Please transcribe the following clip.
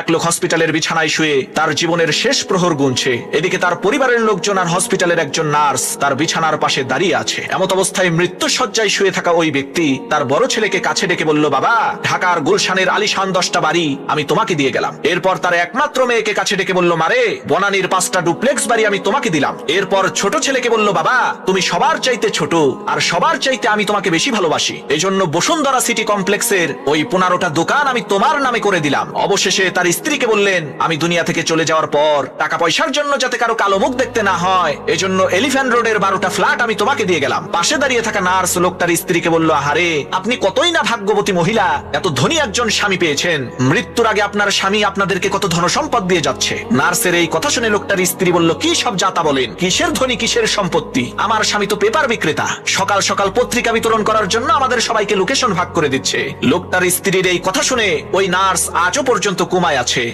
এক লোক হসপিটালের বিছানায় শুয়ে তার জীবনের শেষ প্রহর গুনছে, এদিকে তার পরিবারের লোকজন আর হসপিটালের একজন নার্স তার বিছানার পাশে দাঁড়িয়ে আছে। এমত অবস্থায় মৃত্যু শয্যায় শুয়ে থাকা ওই ব্যক্তি তার বড় ছেলেকে কাছে ডেকে বলল, বাবা, ঢাকার গুলশানের আলিশান 10টা বাড়ি আমি তোমাকে দিয়ে গেলাম। এরপর তার একমাত্র মেয়েকে কাছে ডেকে বলল, মারে, বনানীর 5টা ডুপ্লেক্স বাড়ি আমি তোমাকে দিলাম। এরপর ছোট ছেলেকে বলল, বাবা, তুমি সবার চাইতে ছোট আর সবার চাইতে আমি তোমাকে বেশি ভালোবাসি, এজন্য বসুন্ধরা সিটি কমপ্লেক্সের ওই 15টা দোকান আমি তোমার নামে করে দিলাম। অবশেষে তার স্ত্রীকে বললেন, আমি দুনিয়া থেকে চলে যাওয়ার পর টাকা পয়সার জন্য যাতে কারো কালো মুখ দেখতে না হয়, এজন্য এলিফ্যান্ট রোডের 12টা ফ্ল্যাট আমি তোমাকে দিয়ে গেলাম। পাশে দাঁড়িয়ে থাকা নার্স লোকটার স্ত্রীকে বলল, আহারে, আপনি কতই না ভাগ্যবতী মহিলা, এত ধনী একজন স্বামী পেয়েছেন। মৃত্যুর আগে আপনার স্বামী আপনাদেরকে কত ধনসম্পদ দিয়ে যাচ্ছে। নার্সের এই কথা শুনে লোকটার স্ত্রী বলল, কি সব যাতা বলেন, কিসের ধনী কিসের সম্পত্তি, আমার স্বামী তো পেপার বিক্রেতা, সকাল সকাল পত্রিকা বিতরণ করার জন্য আমাদের সবাইকে লোকেশন ভাগ করে দিচ্ছে। লোকটার স্ত্রীর এই কথা শুনে ওই নার্স আজও পর্যন্ত কোমায় আছে।